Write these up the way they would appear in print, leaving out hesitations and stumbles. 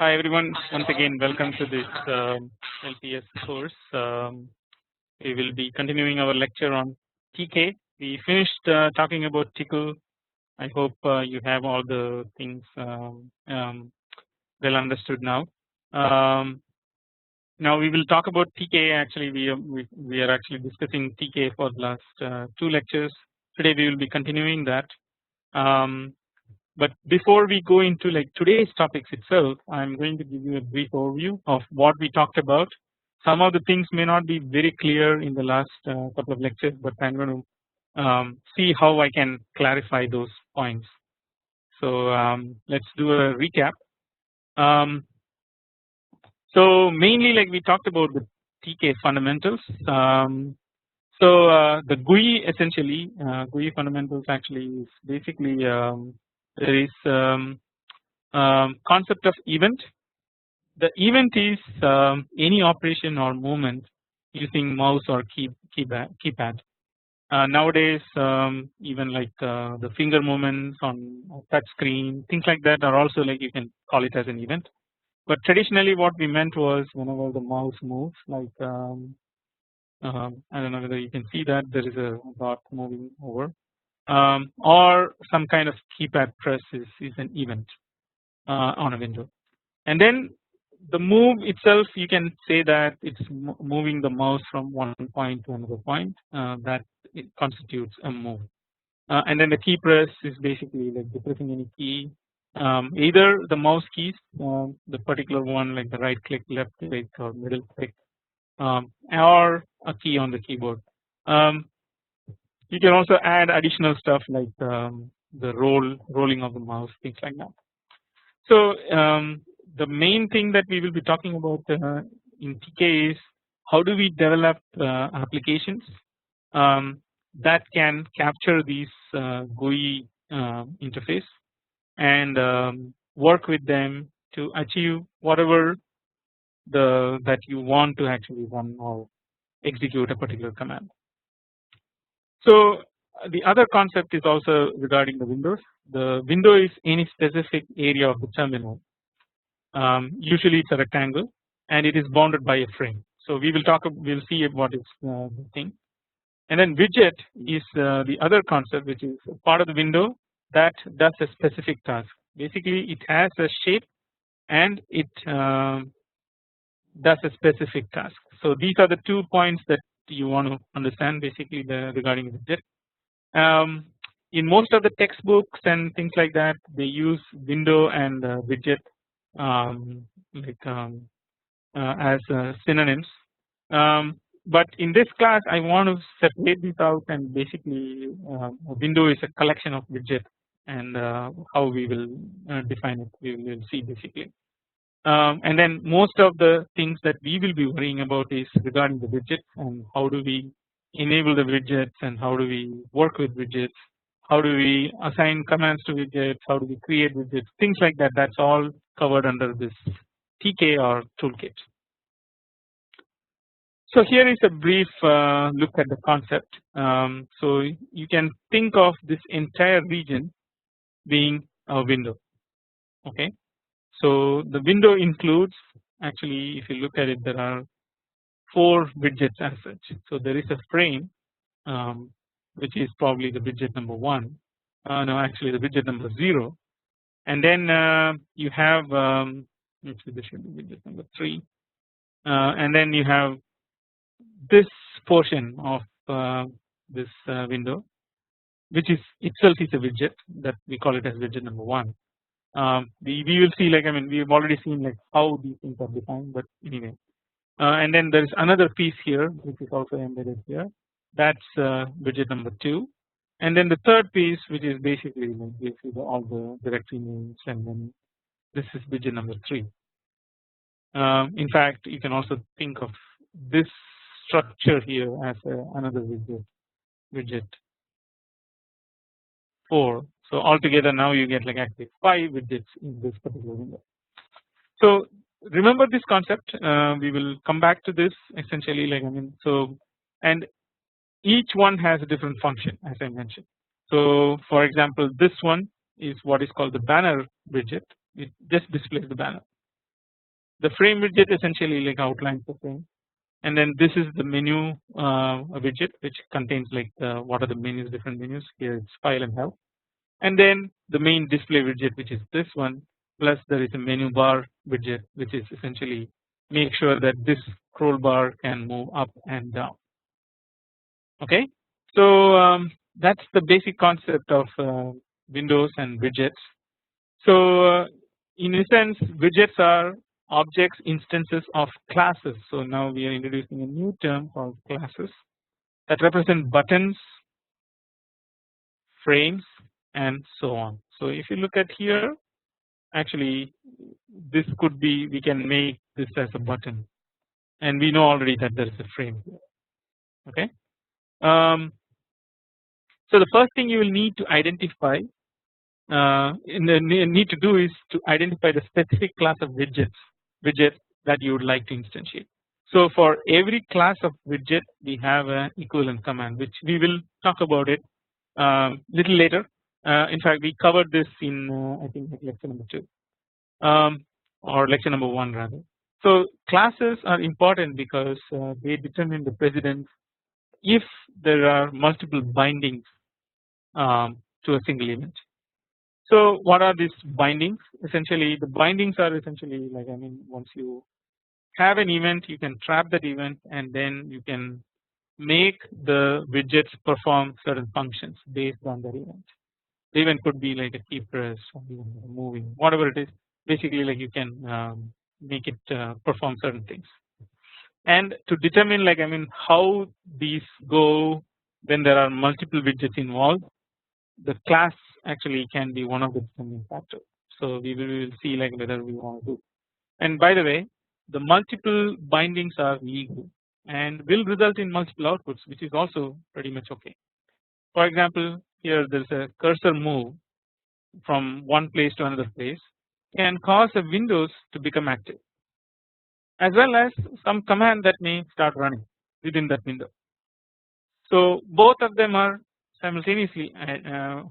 Hi everyone, once again welcome to this LPS course. We will be continuing our lecture on TK. We finished talking about TclTk. I hope you have all the things well understood now. Now we will talk about TK. Actually, we are actually discussing TK for the last two lectures. Today we will be continuing that. But before we go into like today's topics itself, I'm going to give you a brief overview of what we talked about. Some of the things may not be very clear in the last couple of lectures, but I'm going to see how I can clarify those points. So let's do a recap. So mainly, like we talked about the TK fundamentals. The GUI essentially GUI fundamentals actually is basically there is concept of event. The event is any operation or movement using mouse or keypad. Nowadays, even like the finger movements on touch screen, things like that are also like you can call it as an event. But traditionally, what we meant was whenever the mouse moves, like I don't know whether you can see that there is a dot moving over, or some kind of keypad press is an event on a window. And then the move itself, you can say that it's moving the mouse from one point to another point. That it constitutes a move. And then the key press is basically like depressing any key, either the mouse keys, the particular one like the right click, left click, or middle click, or a key on the keyboard. You can also add additional stuff like the rolling of the mouse, things like that. So the main thing that we will be talking about in TK is how do we develop applications that can capture these GUI interface and work with them to achieve whatever that you want to actually run or execute a particular command. So the other concept is also regarding the windows. The window is any specific area of the terminal. Usually it's a rectangle and it is bounded by a frame. So we will talk. We'll see what is the thing. And then widget is the other concept, which is part of the window that does a specific task. Basically, it has a shape and it does a specific task. So these are the 2 points that you want to understand basically regarding widget. In most of the textbooks and things like that, they use window and widget as synonyms. But in this class, I want to separate this out, and basically, a window is a collection of widgets, and how we will define it, we will see basically. And then most of the things that we will be worrying about is regarding the widgets and how do we enable the widgets and how do we work with widgets, how do we assign commands to widgets, how do we create widgets, things like that. That's all covered under this TK or toolkit. So here is a brief look at the concept. So you can think of this entire region being a window. Okay. So the window includes, actually if you look at it, there are 4 widgets as such. So there is a frame which is probably the widget number 1, no actually the widget number 0, and then you have actually this should be widget number 3, and then you have this portion of this window, which is itself is a widget that we call it as widget number 1. We will see, like, I mean, we have already seen like how these things are defined, but anyway, and then there is another piece here which is also embedded here. That's widget number 2, and then the third piece, which is basically like basically all the directory names, and then this is widget number 3. In fact, you can also think of this structure here as another widget 4. So altogether now you get like actually 5 widgets in this particular window. So remember this concept. We will come back to this essentially, like, I mean, so, and each one has a different function, as I mentioned. So for example, this one is what is called the banner widget. It just displays the banner. The frame widget essentially like outlines the frame, and then this is the menu widget which contains like what are the menus, different menus. Here it's file and help, and then the main display widget which is this one, plus there is a menu bar widget which is essentially make sure that this scroll bar can move up and down. Okay, so that's the basic concept of Windows and widgets. So in a sense, widgets are objects instances of classes. So now we are introducing a new term called classes that represent buttons, frames, and so on. So if you look at here, actually this could be, we can make this as a button, and we know already that there is a frame here. Okay. So the first thing you will need to identify need to do is to identify the specific class of widget that you would like to instantiate. So for every class of widget we have an equivalent command which we will talk about it little later. In fact, we covered this in I think lecture number 2 or lecture number 1 rather. So classes are important because they determine the precedence if there are multiple bindings to a single event. So what are these bindings? Essentially the bindings are essentially like, I mean, once you have an event you can trap that event and then you can make the widgets perform certain functions based on that event. The event could be like a key press or even moving, whatever it is. Basically like you can make it perform certain things. And to determine like, I mean, how these go when there are multiple widgets involved, the class actually can be one of the determining factors. So we will see like whether we want to do. And by the way, the multiple bindings are legal and will result in multiple outputs, which is also pretty much okay. For example, here there is a cursor move from one place to another place can cause a Windows to become active, as well as some command that may start running within that window. So both of them are simultaneously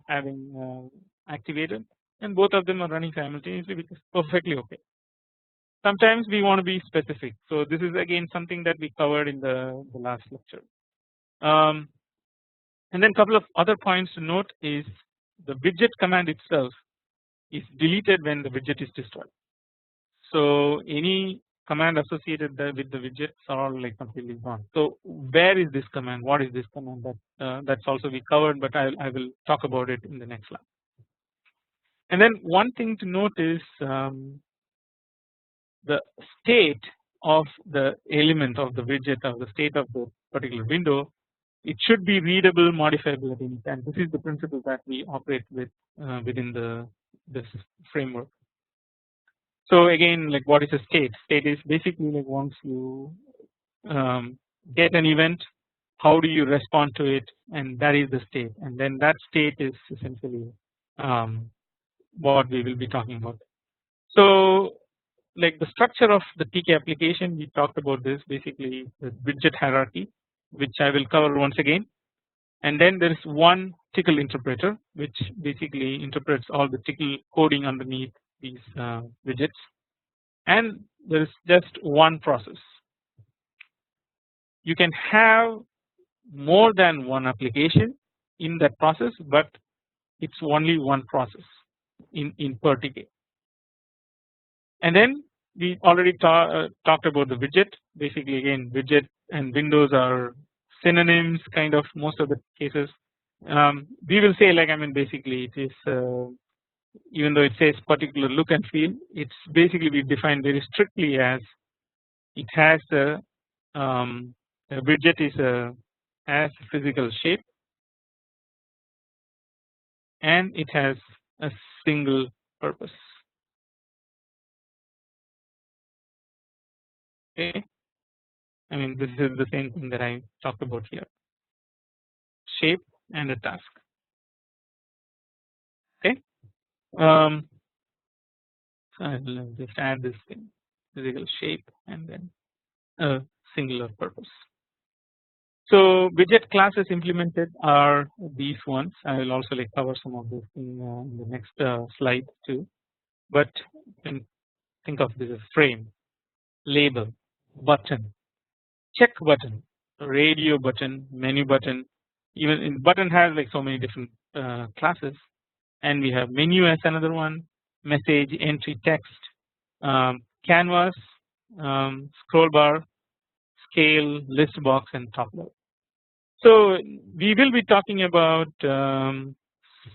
having activated, and both of them are running simultaneously, which is perfectly okay. Sometimes we want to be specific, so this is again something that we covered in the last lecture. And then couple of other points to note is the widget command itself is deleted when the widget is destroyed. So any command associated with the widgets are all like completely gone. So where is this command? What is this command? That's also we covered, but I will talk about it in the next slide. And then one thing to note is the state of the element of the widget, of the state of the particular window. It should be readable, modifiable at any time. This is the principle that we operate with within this framework. So again, like what is a state? State is basically like once you get an event, how do you respond to it, and that is the state. And then that state is essentially what we will be talking about. So like the structure of the TK application, we talked about this, basically the widget hierarchy, which I will cover once again. And then there is one TcL interpreter which basically interprets all the TcL coding underneath these widgets, and there is just one process. You can have more than one application in that process, but it's only one process in per TK. And then we already talked about the widget. Basically again, widget and Windows are synonyms kind of most of the cases. We will say like, I mean, basically it is even though it says particular look and feel, it's basically we define very strictly as it has a widget is has physical shape and it has a single purpose. Okay, I mean this is the same thing that I talked about here, shape and a task. Okay, so I'll just add this thing, physical shape and then a singular purpose. So widget classes implemented are these ones. I will also like cover some of this in the next slide too. But you can think of this as frame. label, button, check button, radio button, menu button. Even in button has like so many different classes, and we have menu as another one, message, entry, text, canvas, scroll bar, scale, list box, and top level. So we will be talking about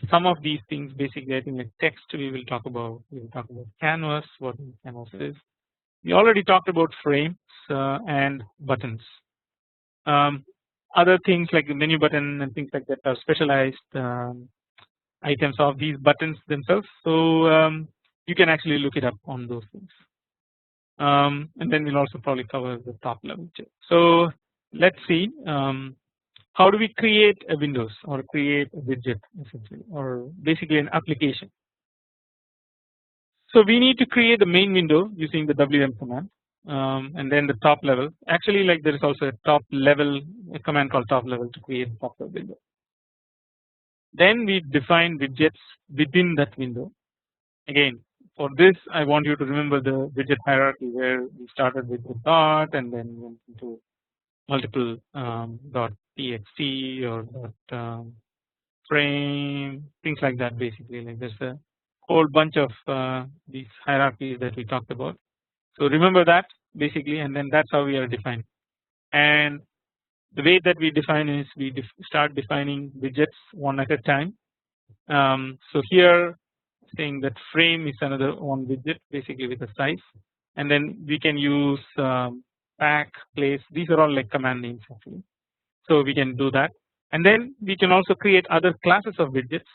some of these things. Basically, I think like text we will talk about. We will talk about canvas, what canvas is. We already talked about frames and buttons. Other things like the menu button and things like that are specialized items of these buttons themselves. So you can actually look it up on those things. And then we'll also probably cover the top level too. So let's see. How do we create a Windows or create a widget essentially, or basically an application? So we need to create the main window using the WM command, and then the top level. Actually, like there is also a top level, a command called top level to create the top level window. Then we define widgets within that window. Again, for this, I want you to remember the widget hierarchy where we started with the dot and then went into multiple .txt or frame, things like that. Basically, like there's a whole bunch of these hierarchies that we talked about. So remember that basically, and then that's how we are defined. And the way that we define is we start defining widgets one at a time. So here saying that frame is another one widget basically with a size, and then we can use pack, place. These are all like command names actually. So we can do that, and then we can also create other classes of widgets,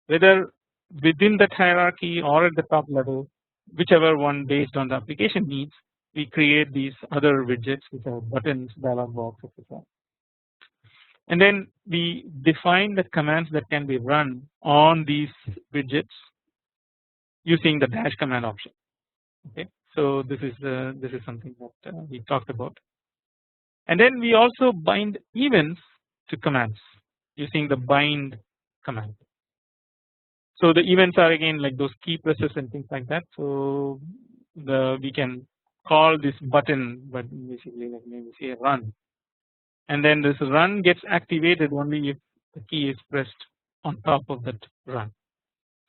whether within that hierarchy or at the top level, whichever one based on the application needs. We create these other widgets which are buttons, dialog box, etc. And then we define the commands that can be run on these widgets using the dash command option. Okay, so this is something that we talked about. And then we also bind events to commands using the bind command. So the events are again like those key presses and things like that. So we can call this button, but basically like maybe say run, and then this run gets activated only if the key is pressed on top of that run.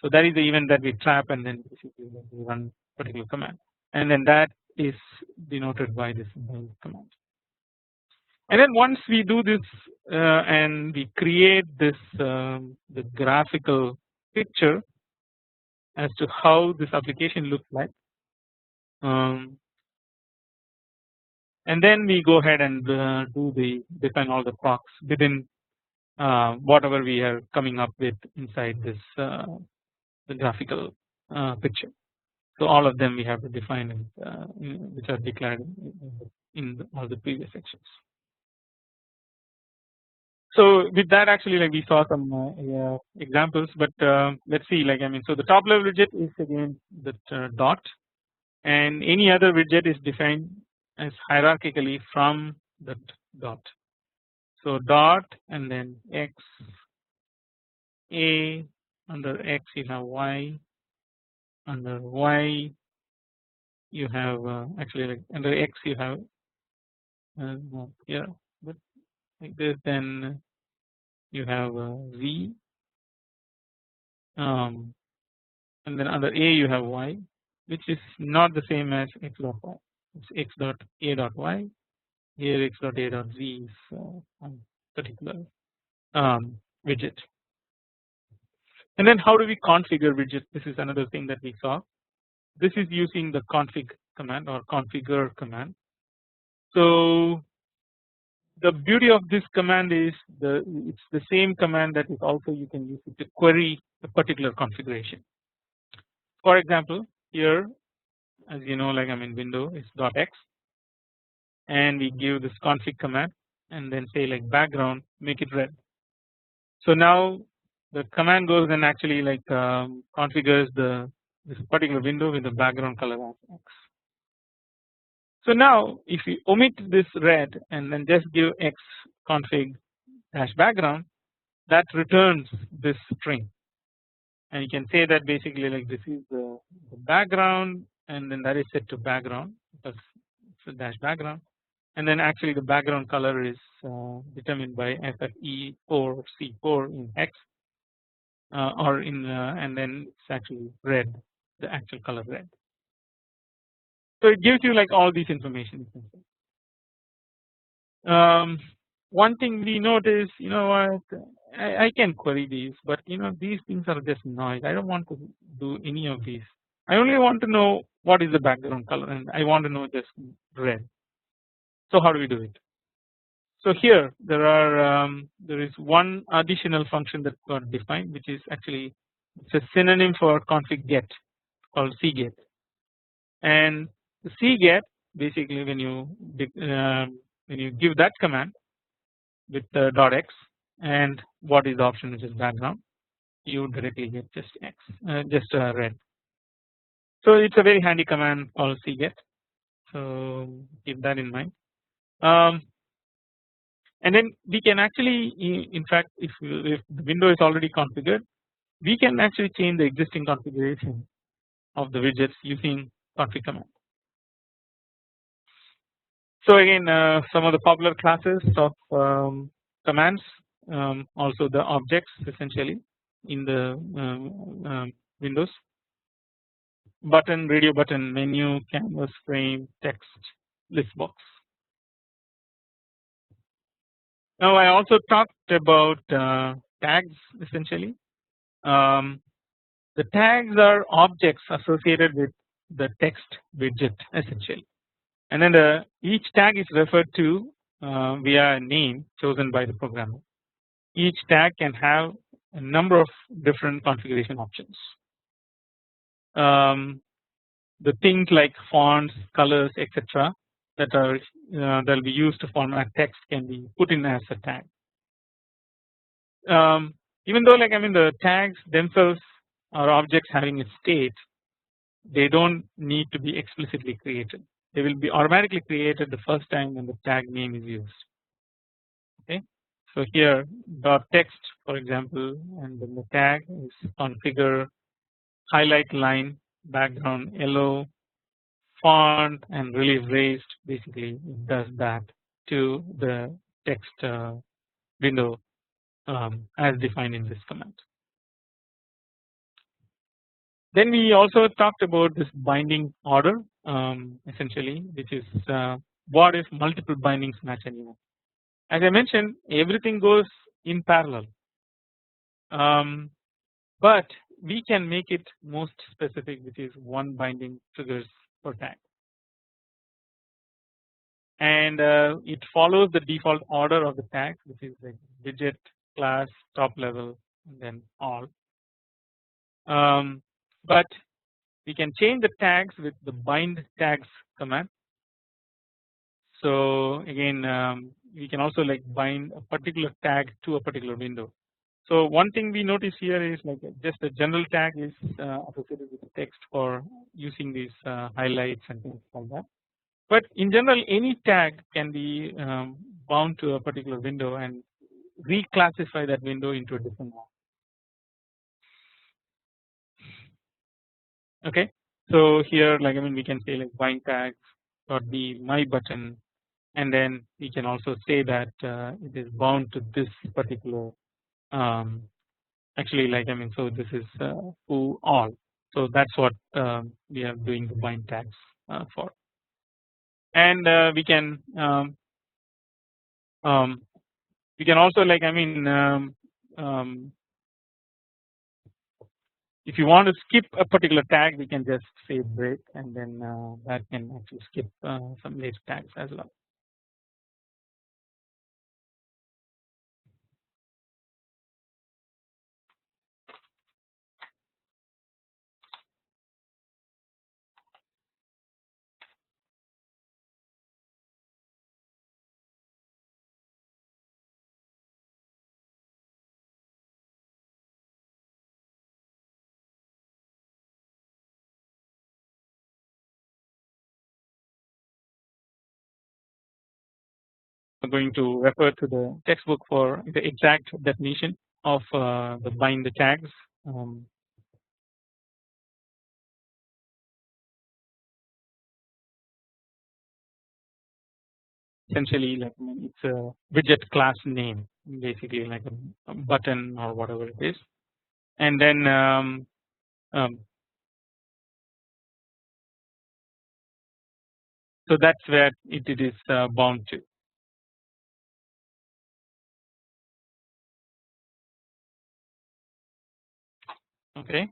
So that is the event that we trap, and then basically we run particular command, and then that is denoted by this bind command. And then once we do this and we create this the graphical picture as to how this application looks like, and then we go ahead and define all the procs within whatever we are coming up with inside this the graphical picture. So all of them we have to define which are declared in all the previous sections. So with that actually like we saw some examples, but let's see, like I mean, so the top level widget is again the dot, and any other widget is defined as hierarchically from that dot. So dot and then x, a, under x you have y, under y you have actually like under x you have no, here, but like this, then you have z, and then under a you have y, which is not the same as x dot y. It's x dot a dot y. Here x dot a dot z is one particular widget. And then how do we configure widgets? This is another thing that we saw. This is using the config command or configure command. So the beauty of this command is it's the same command that is also you can use it to query a particular configuration. For example, here, as you know, like I'm in window is .x, and we give this config command and then say like background, make it red. So now the command goes and actually like configures this particular window with the background color as X. So now if you omit this red and then just give X config dash background, that returns this string, and you can say that basically like this is the background, and then that is set to background because so dash background, and then actually the background color is determined by FFE4 or C4 in hex or in and then it's actually red, the actual color red. So it gives you like all these information. One thing we notice, you know what, I can query these, but you know these things are just noise. I don't want to do any of these. I only want to know what is the background color, and I want to know just red. So how do we do it? So here there is one additional function that got defined, which is actually it's a synonym for config get called cget, and the cget basically when you give that command with .x and what is the option, which is background, you directly get just x, just red. So it's a very handy command called cget. So keep that in mind. And then we can actually, in fact, if the window is already configured, we can actually change the existing configuration of the widgets using config command. So again, some of the popular classes of commands, also the objects essentially in the Windows: button, radio button, menu, canvas, frame, text, list box. Now I also talked about tags essentially. The tags are objects associated with the text widget essentially, and then each tag is referred to via a name chosen by the programmer. Each tag can have a number of different configuration options. The things like fonts, colors, etc. that will be used to format text can be put in as a tag. Even though like I mean the tags themselves are objects having a state, they don't need to be explicitly created. They will be automatically created the first time when the tag name is used. Okay, so here dot text for example, and then the tag is configure highlight line background yellow font and relief raised. Basically it does that to the text window as defined in this command. Then we also talked about this binding order essentially, which is what if multiple bindings match an event. As I mentioned, everything goes in parallel, but we can make it most specific, which is one binding triggers per tag, and it follows the default order of the tags, which is like widget, class, top level, and then all. But we can change the tags with the bind tags command. So again we can also like bind a particular tag to a particular window. So one thing we notice here is like just the general tag is associated with the text for using these highlights and things like that. But in general any tag can be bound to a particular window and reclassify that window into a different one. Okay, so here like I mean we can say like bind tags dot be my button, and then we can also say that it is bound to this particular actually like I mean so this is who all. So that's what we are doing the bind tags for, and we can also like I mean if you want to skip a particular tag, we can just say break, and then that can actually skip some later tags as well. I'm going to refer to the textbook for the exact definition of the bind the tags. essentially like it's a widget class name, basically like a button or whatever it is, and then um, so that's where it is bound to. Okay,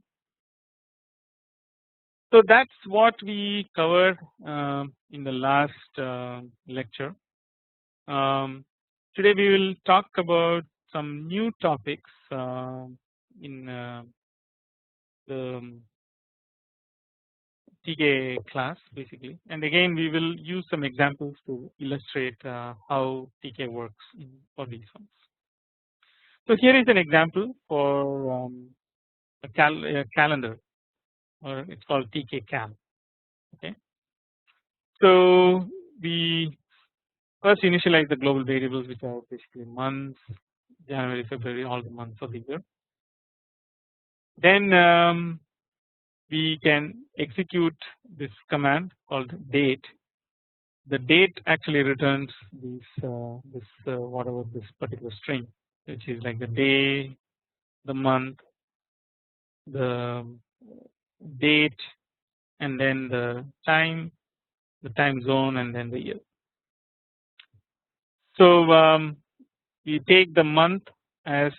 so that's what we covered in the last lecture. Today we will talk about some new topics in the TK class basically, and again we will use some examples to illustrate how TK works for these ones. So here is an example for a calendar, or it's called TK cal. Okay, so we first initialize the global variables, which are basically months, January, February, all the months of the year. Then we can execute this command called date. The date actually returns this whatever this particular string, which is like the day, the month, the date, and then the time zone, and then the year. So we take the month as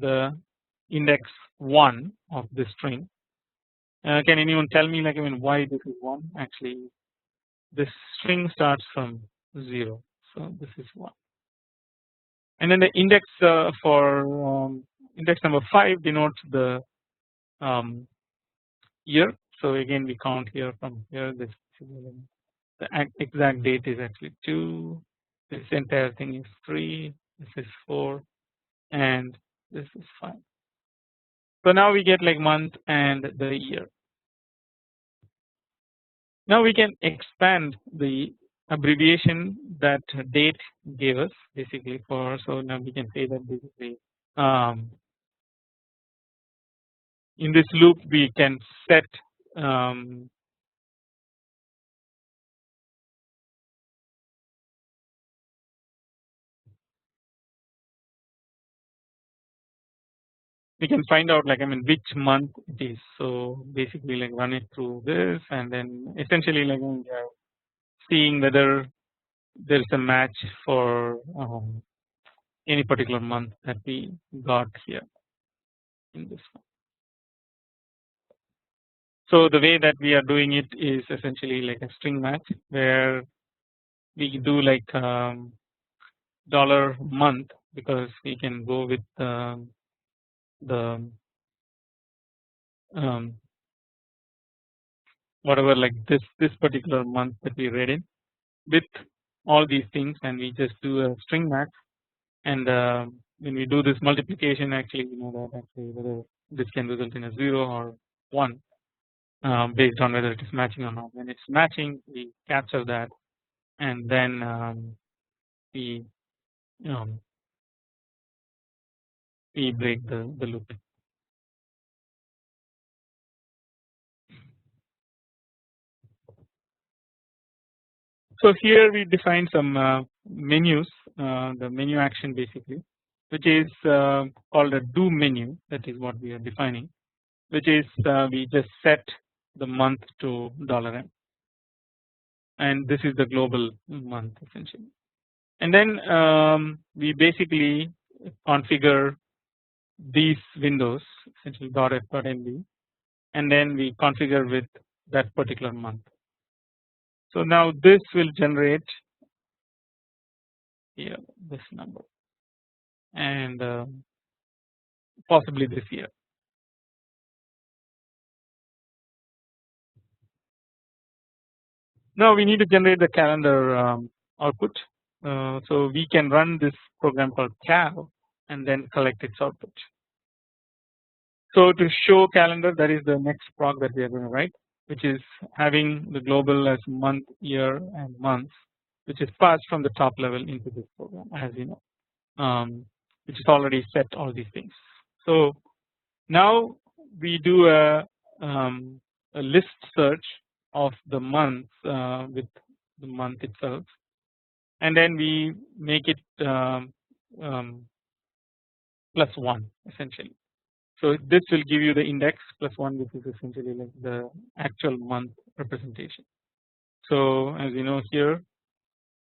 the index 1 of this string. Can anyone tell me, like, I mean, why this is 1? Actually, this string starts from 0, so this is 1. And then the index for index number 5 denotes the year. So again, we count here from here. This the exact date is actually 2. This entire thing is 3. This is 4, and this is 5. So now we get like month and the year. Now we can expand the abbreviation that date gave us basically for. So now we can say that basically in this loop we can set we can find out, like, I mean, which month it is. So basically like run it through this, and then essentially like we are seeing whether there is a match for any particular month that we got here in this one. So the way that we are doing it is essentially like a string match, where we do like dollar month, because we can go with the whatever, like this particular month that we read in with all these things, and we just do a string match. And when we do this multiplication, actually we know that actually whether this can result in a 0 or 1 based on whether it is matching or not. When it's matching, we capture that, and then we we break the loop. So here we define some menus, the menu action basically, which is called a do menu. That is what we are defining, which is we just set the month to $m, and this is the global month essentially. And then we basically configure these windows, essentially .f.mb, and then we configure with that particular month. So now this will generate here this number, and possibly this year. Now we need to generate the calendar output. So we can run this program called cal and then collect its output. So to show calendar, that is the next prog that we are going to write, which is having the global as month, year, and months, which is passed from the top level into this program, as you know, which is already set all these things. So now we do a list search of the months with the month itself, and then we make it um, +1 essentially. So this will give you the index +1, which is essentially like the actual month representation. So as you know here,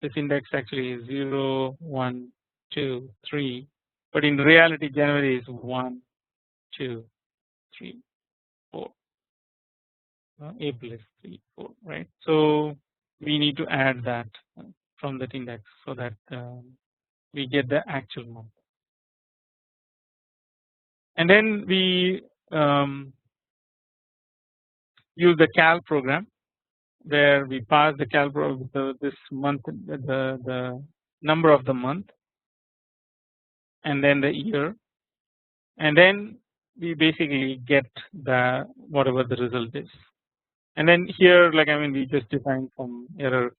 this index actually is 0, 1, 2, 3, but in reality January is 1, 2, 3, 4. April is 3, 4, right? So we need to add that from that index so that we get the actual month, and then we use the cal program where we pass the cal this month the number of the month and then the year, and then we basically get the whatever the result is. And then here, like I mean, we just define some error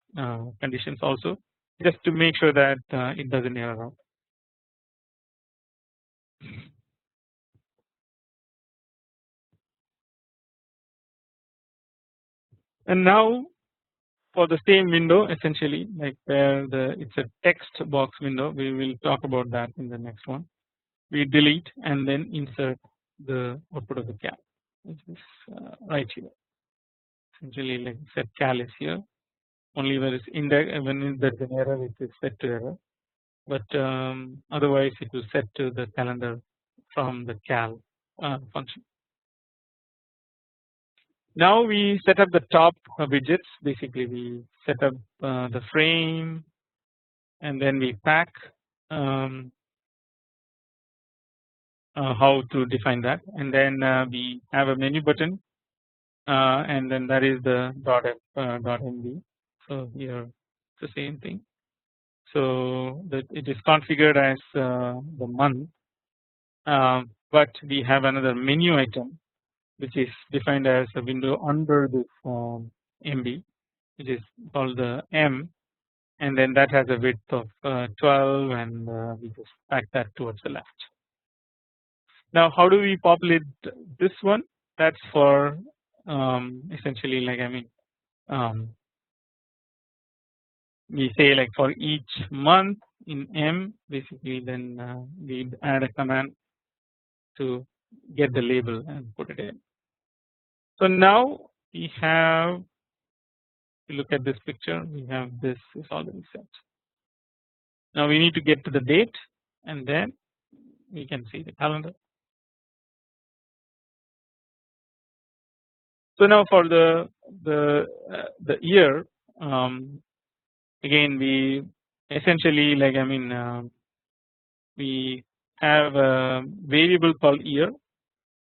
conditions also, just to make sure that it doesn't error out. And now for the same window, essentially like where it's a text box window, we will talk about that in the next one. We delete and then insert the output of the cal, which is right here. Essentially, like set cal is here. Only when it's index, when there's an error, it is set to error. But otherwise, it will set to the calendar from the cal function. Now we set up the top widgets. Basically, we set up the frame, and then we pack how to define that, and then we have a menu button, and then that is the .mv. So here it's the same thing. So that it is configured as the month, but we have another menu item which is defined as a window under this MB, which is called the M, and then that has a width of 12, and we just pack that towards the left. Now how do we populate this one? That's for essentially like I mean we say like for each month in M, basically then we add a command to get the label and put it in. So now we have, if you look at this picture, we have this is already set. Now we need to get to the date, and then we can see the calendar. So now for the year, again we essentially like I mean we have a variable called year,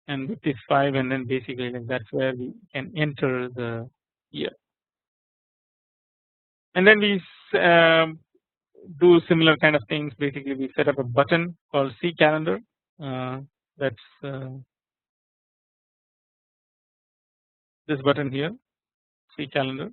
and it is 5, and then basically like that's where we can enter the year, and then we do similar kind of things. Basically we set up a button called see calendar, that's this button here, see calendar.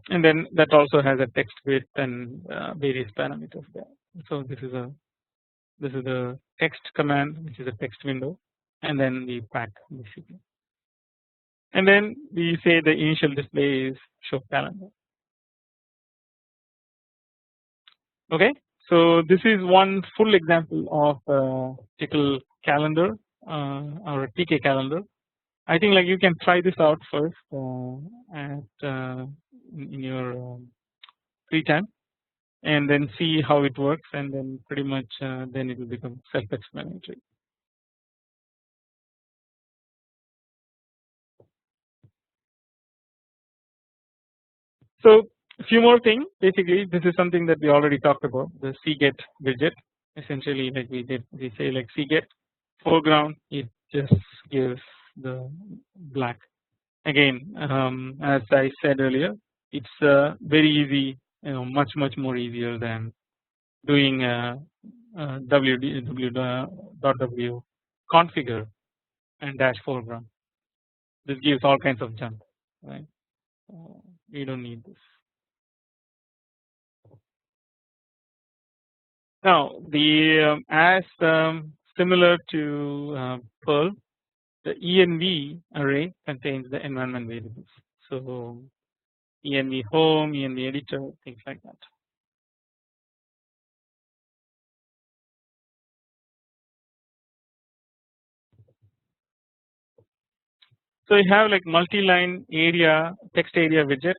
And then that also has a text width and various parameters there. So this is the text command, which is a text window, and then we pack basically, and then we say the initial display is show calendar. Okay, so this is one full example of TcL calendar or a TK calendar. I think like you can try this out first in your free time, and then see how it works, and then pretty much then it will become self-explanatory. So a few more things. Basically this is something that we already talked about, the cget widget. Essentially like we say like cget foreground, it just gives the black. Again as I said earlier, it's very easy, much more easier than doing www configure and dash foreground. This gives all kinds of junk, right? We don't need this. Now the as similar to Perl, the env array contains the environment variables. So env home, env editor, things like that. So you have like multi-line area text area widget.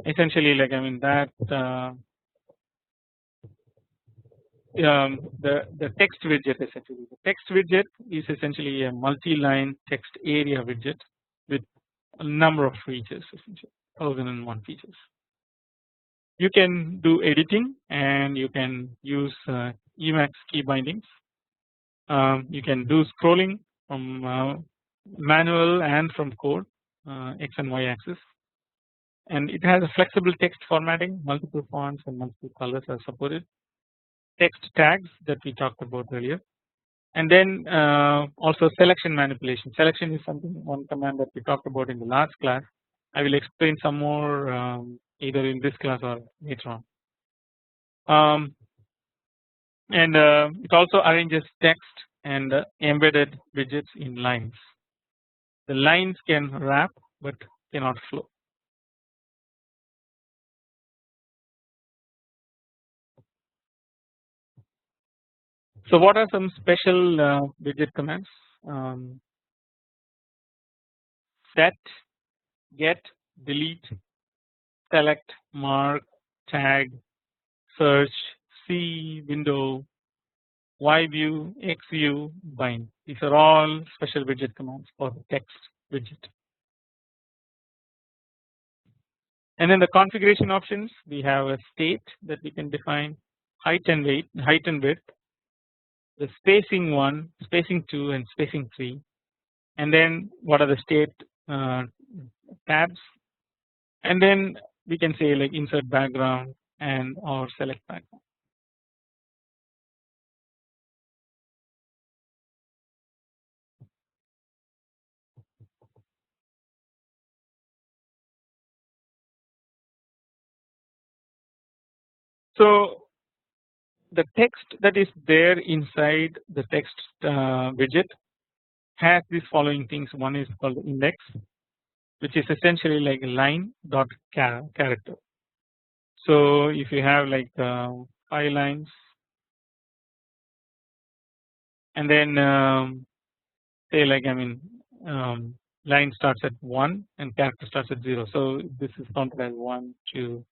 Essentially, like I mean that the text widget essentially. The text widget is essentially a multi-line text area widget with a number of features, essentially 1001 features. You can do editing and you can use Emacs key bindings. You can do scrolling from manual and from code, X and Y axis, and it has a flexible text formatting, multiple fonts and multiple colors are supported. Text tags that we talked about earlier, and then also selection manipulation. Selection is something, one command that we talked about in the last class. I will explain some more either in this class or later on. And it also arranges text and embedded widgets in lines. The lines can wrap but cannot flow. So what are some special widget commands? Set, get, delete, select, mark, tag, search, see, window, Y view, X view, bind. These are all special widget commands for the text widget. And then the configuration options, we have a state that we can define, height and width, the spacing 1, spacing 2 and spacing 3, and then what are the state tabs, and then we can say like insert background and or select background. So the text that is there inside the text widget has these following things. One is called index, which is essentially like a line dot character. So if you have like 5 lines, and then say like I mean line starts at 1 and character starts at 0. So this is counted as 1, 2,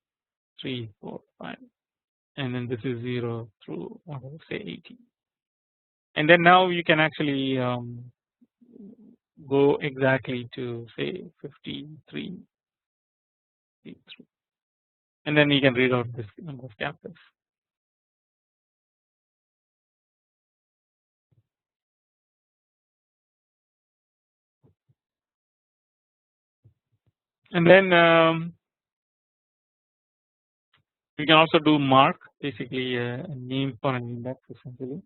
3, 4, 5, and then this is 0 through whatever, say 18. And then now you can actually go exactly to say 53, and then you can read out this number of characters. And then you can also do mark, basically a name for an index essentially.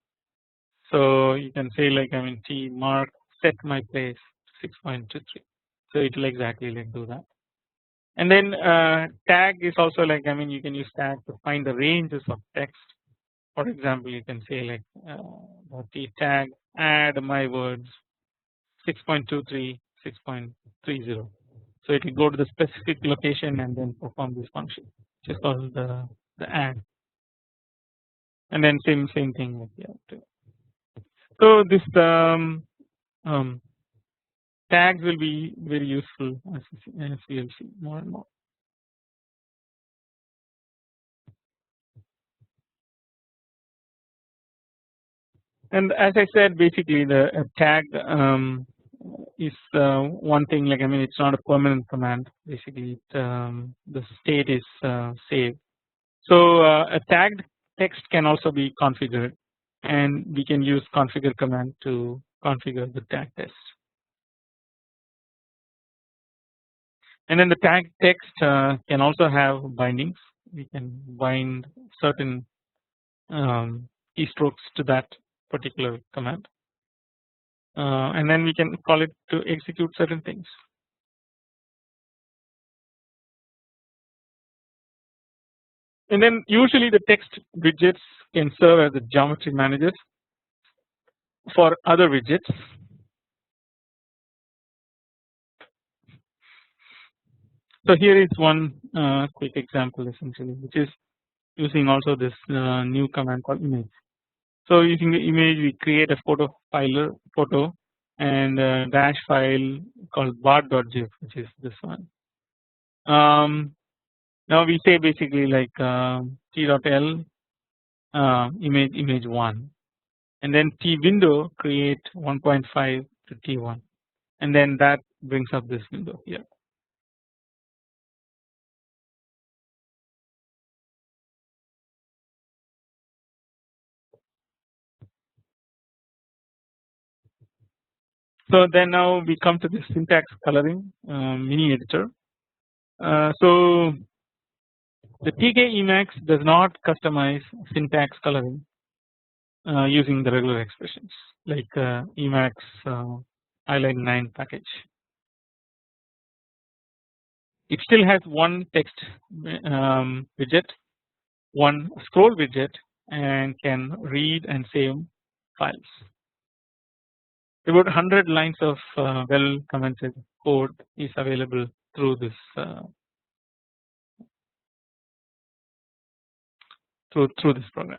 So you can say like I mean T mark set my place 6.23. So it will exactly like do that. And then tag is also like I mean you can use tag to find the ranges of text. For example, you can say like T tag add my words 6.23, 6.30. So it will go to the specific location and then perform this function, which is called the add. And then same thing with the other. So this tags will be very useful as we will see more and more. And as I said, basically the tag is one thing, like I mean it's not a permanent command. Basically the state is saved. So a tagged text can also be configured, and we can use configure command to configure the tag text. And then the tag text can also have bindings. We can bind certain keystrokes to that particular command, and then we can call it to execute certain things. And then usually the text widgets can serve as the geometry managers for other widgets. So here is one quick example essentially, which is using also this new command called image. So using the image, we create a photo and a dash file called bar.gif, which is this one. Now we say basically like t.l image 1, and then t window create 1.5 to t1, and then that brings up this window here. So then now we come to the syntax coloring mini editor. So the TK Emacs does not customize syntax coloring using the regular expressions like Emacs Highline 9 package. It still has one text widget, one scroll widget, and can read and save files. About 100 lines of well commented code is available through this through this program.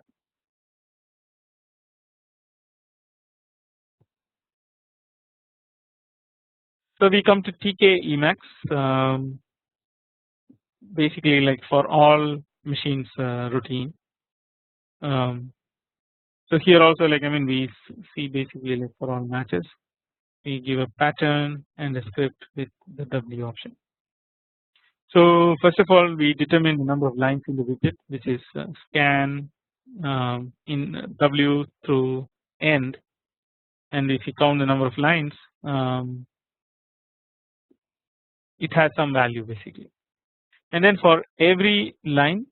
So we come to TK Emacs, basically like for all machines routine. So here also like we see basically like for all matches we give a pattern and a script with the W option. So first of all we determine the number of lines in the widget, which is scan in W through end, and if you count the number of lines it has some value basically, and then for every line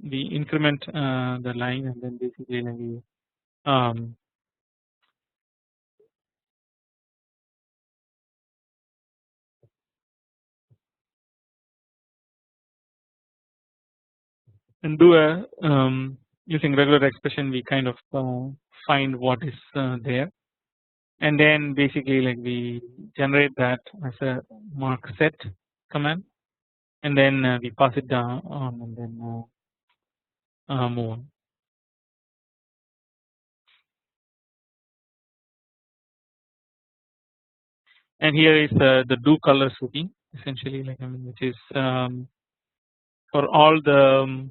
we increment the line, and then basically like we and do a using regular expression we kind of find what is there, and then basically like we generate that as a mark set command, and then we pass it down on, and then move on. And here is the do color routine essentially like which is for all the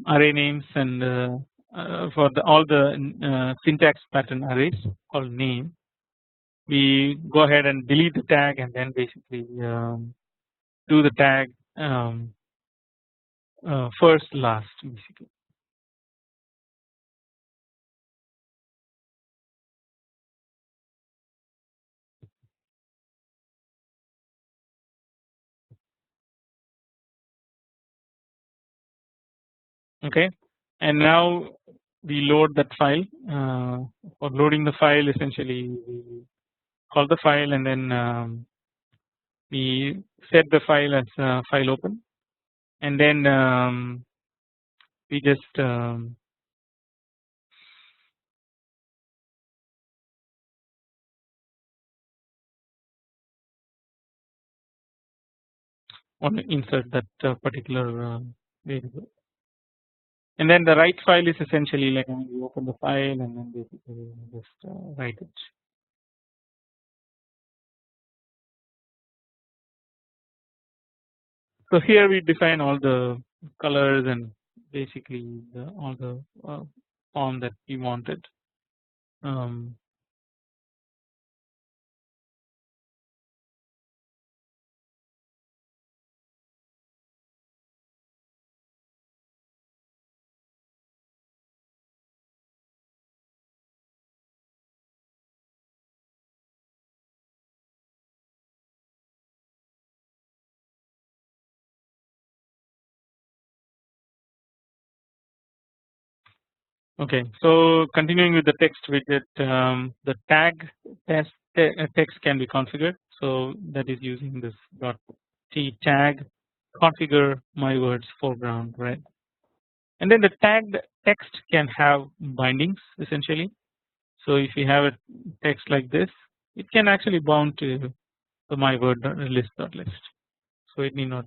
array names and for all the syntax pattern arrays called name, we go ahead and delete the tag and then basically do the tag first last basically. Okay, and now we load that file. For loading the file essentially we call the file, and then we set the file as file open, and then we just want to insert that particular variable, and then the write file is essentially like we open the file and then basically just write it. So here we define all the colors and basically all the form that we wanted. Okay, so continuing with the text widget, the tag text can be configured. So that is using this .t tag configure my words foreground red. And then the tagged text can have bindings essentially. So if you have a text like this, it can actually bound to the my word list. So it need not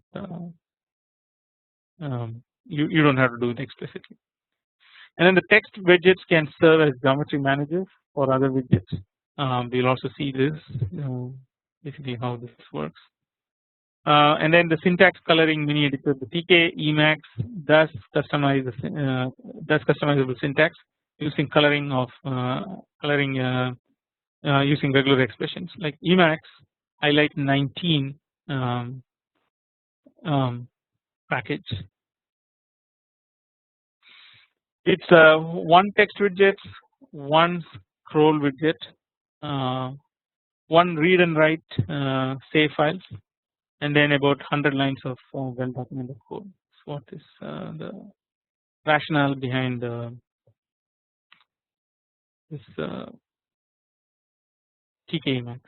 you don't have to do it explicitly. And then the text widgets can serve as geometry managers for other widgets. We'll also see this basically how this works. And then the syntax coloring mini editor, the TK Emacs does customize does customizable syntax using coloring of using regular expressions like Emacs highlight 19 package. It's one text widget, one scroll widget, one read and write save files, and then about 100 lines of well documented code. So what is the rationale behind this TK Emacs?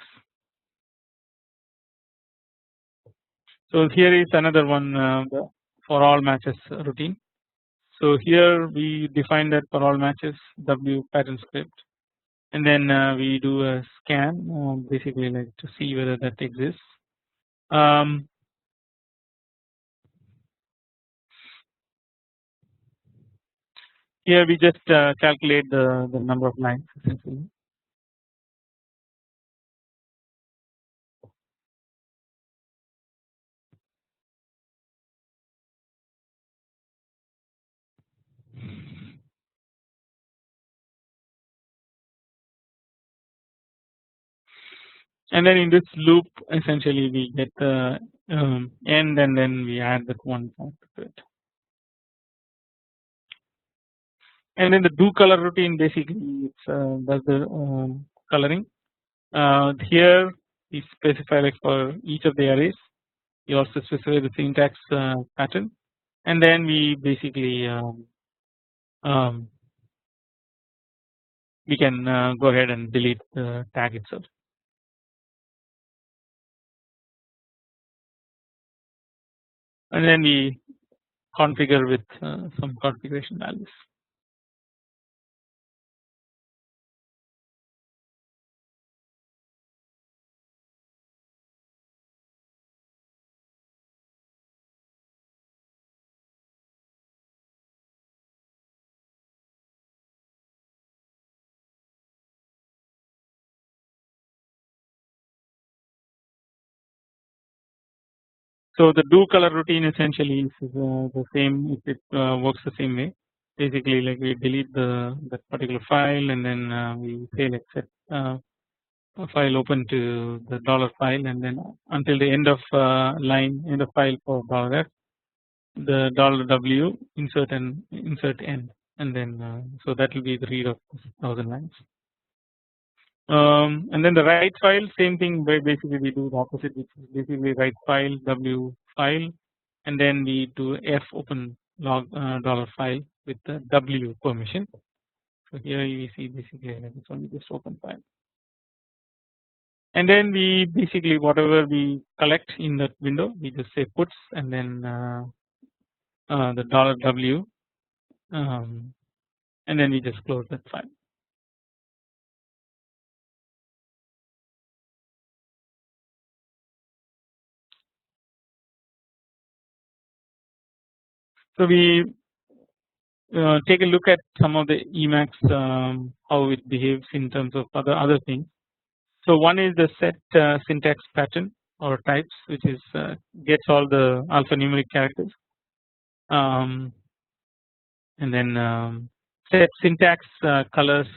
So here is another one the for all matches routine. So here we define that for all matches W pattern script, and then we do a scan basically like to see whether that exists. Here we just calculate the number of lines essentially. And then in this loop essentially we get the end and then we add that one factor to it. And then the do color routine basically it's does the coloring. Here we specify like for each of the arrays. You also specify the syntax pattern, and then we basically we can go ahead and delete the tag itself. And then we configure with some configuration values. So the do color routine essentially is the same. It works the same way. Basically, like we delete that particular file, and then we say like set a file open to the dollar file, and then until the end of line end of file for $f, the $w insert end, and then so that will be the read of 1000 lines. And then the write file, same thing. Basically, we do the opposite, which is basically write file W file, and then we do F open log dollar file with the W permission. So here you see basically it's only just open file, and then we basically whatever we collect in that window, we just say puts, and then the dollar $w, and then we just close that file. So we take a look at some of the Emacs how it behaves in terms of other things. So one is the set syntax pattern or types, which is gets all the alphanumeric characters, and then set syntax colors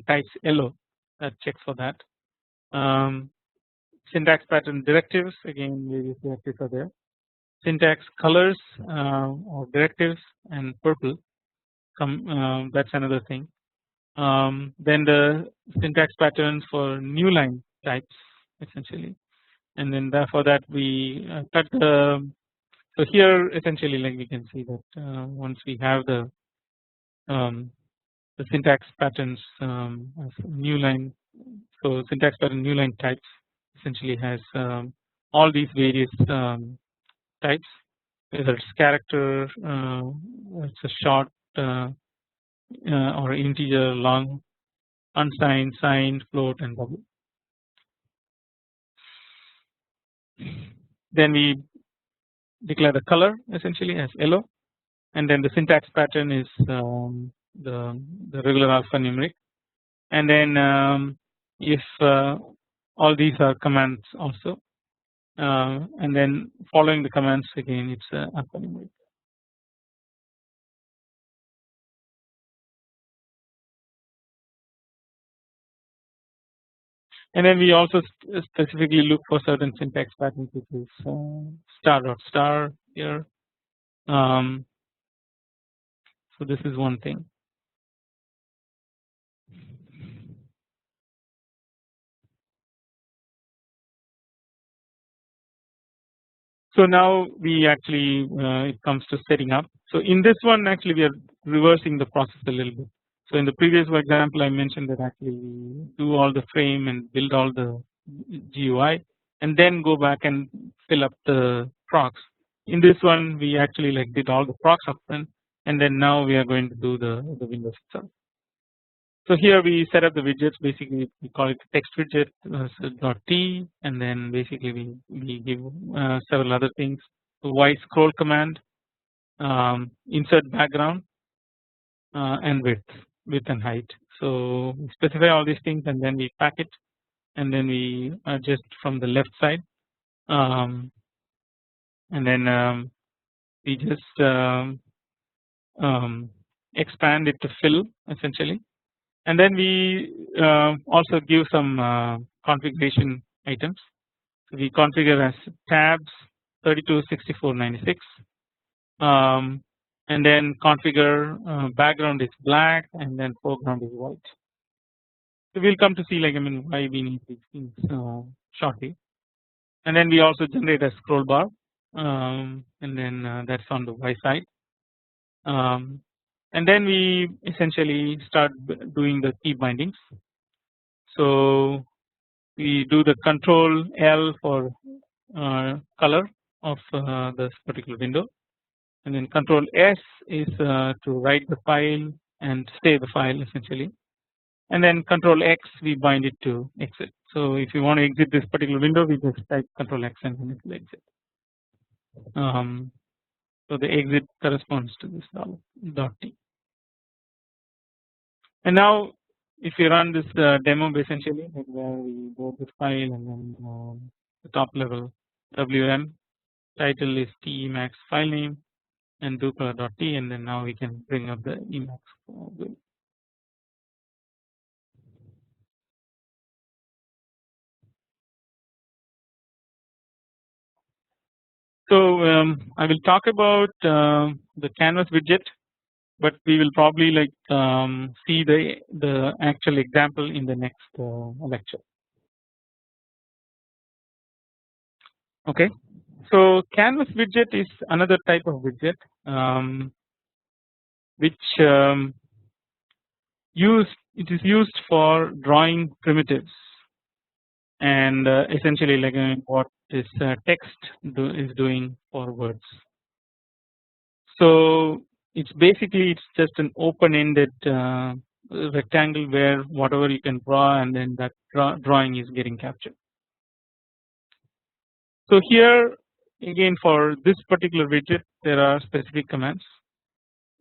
types yellow, that checks for that. Syntax pattern directives, again various directives are there. Syntax colors or directives and purple, that's another thing. Then the syntax patterns for new line types essentially, and then for that we cut the. So here essentially like we can see that once we have the syntax patterns as new line, so syntax pattern new line types essentially has all these various types, whether it's character, it's a short or integer, long, unsigned, signed, float, and double. Then we declare the color essentially as yellow, and then the syntax pattern is the regular alphanumeric, and then if all these are commands also, and then following the commands again it's alphanumeric. And then we also specifically look for certain syntax patterns, which is star dot star here. So this is one thing. So now we actually it comes to setting up. So in this one actually we are reversing the process a little bit. So in the previous example I mentioned that actually we do all the frame and build all the GUI and then go back and fill up the procs. In this one we actually like did all the procs upfront, and then now we are going to do the Windows itself. So here we set up the widgets. Basically we call it text widget .t, and then basically we give several other things. The Y scroll command, insert background, and width and height. So we specify all these things and then we pack it, and then we adjust from the left side, and then we just expand it to fill essentially. And then we also give some configuration items. So we configure as tabs 32, 64, 96, and then configure background is black and then foreground is white. So we'll come to see like why we need these things shortly. And then we also generate a scroll bar, and then that's on the Y side. And then we essentially start doing the key bindings. So we do the control L for color of this particular window, and then control S is to write the file and save the file essentially, and then control X we bind it to exit. So if you want to exit this particular window, we just type control X and then it will exit. So the exit corresponds to this .t. And now if you run this demo essentially, like where we go to file and then the top level WM title is Temax file name and do color.t, and then now we can bring up the Emacs GUI. So I will talk about the canvas widget, but we will probably like see the actual example in the next lecture. Okay, so canvas widget is another type of widget which it is used for drawing primitives, and essentially like what this text is doing for words. So it's just an open-ended rectangle where whatever you can draw, and then that drawing is getting captured. So here again for this particular widget there are specific commands,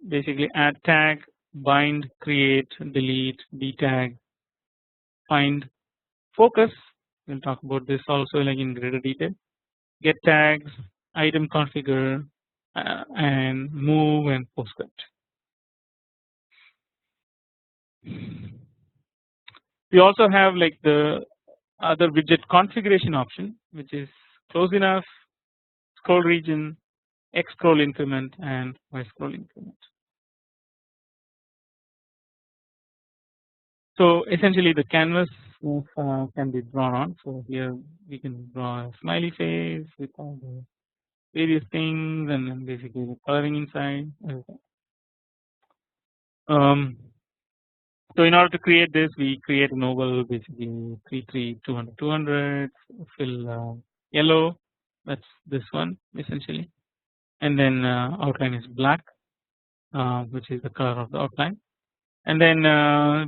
basically add tag, bind, create, delete, detag, find, focus. We'll talk about this also like in greater detail. Get tags, item configure, and move and postscript. We also have like the other widget configuration option, which is close enough, scroll region, X scroll increment, and Y scroll increment. So essentially the canvas can be drawn on. So here we can draw a smiley face with all the various things, and then basically the coloring inside. So in order to create this, we create an oval, basically 3, 3, 200, 200, fill yellow, That's this one essentially, and then outline is black, which is the color of the outline. And then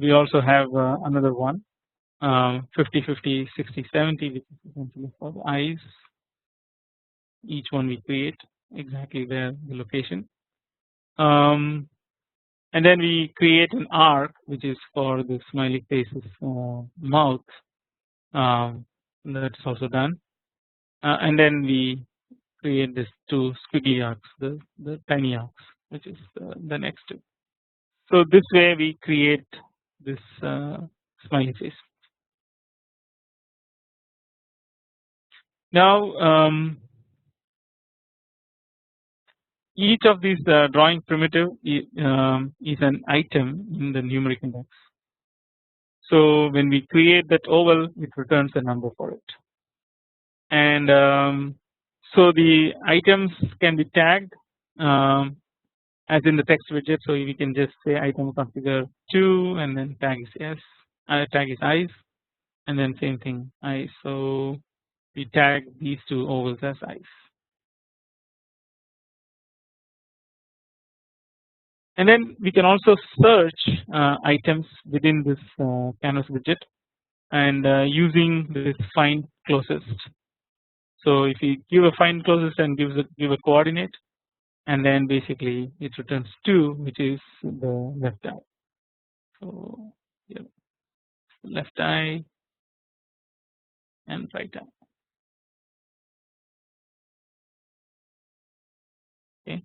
we also have another one, 50 50 60 70, which is essentially for the eyes. Each one we create exactly where the location, and then we create an arc which is for the smiley face's mouth. That's also done, and then we create this two squiggly arcs, the tiny arcs, which is the next two. So this way we create this smiley face. Now each of these drawing primitive is an item in the numeric index. So when we create that oval, it returns a number for it, and so the items can be tagged as in the text widget. So we can just say item configure 2 and then tag is yes, tag is eyes, and then same thing eyes. So we tag these two ovals as eyes. And then we can also search items within this canvas widget, and using this find closest. So if you give a find closest and give a coordinate, and then basically it returns 2, which is the left eye. So yeah, left eye and right eye. Okay.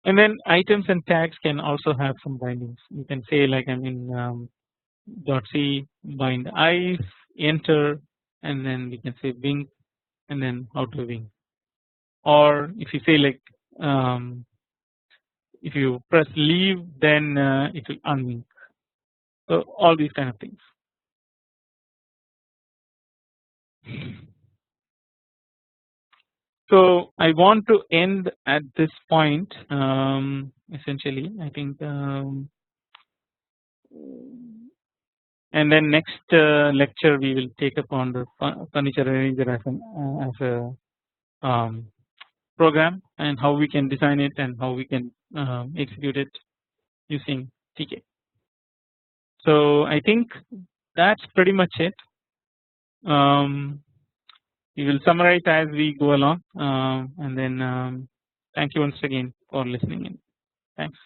And then items and tags can also have some bindings. You can say like I'm in .c bind eyes, enter, and then we can say wink, and then how to wink. Or if you say like if you press leave, then it will unwink. So all these kind of things. So I want to end at this point. Essentially, I think, and then next lecture we will take up on the furniture arranger as a program, and how we can design it and how we can execute it using TK. So I think that's pretty much it. We will summarize as we go along, and then thank you once again for listening in. Thanks.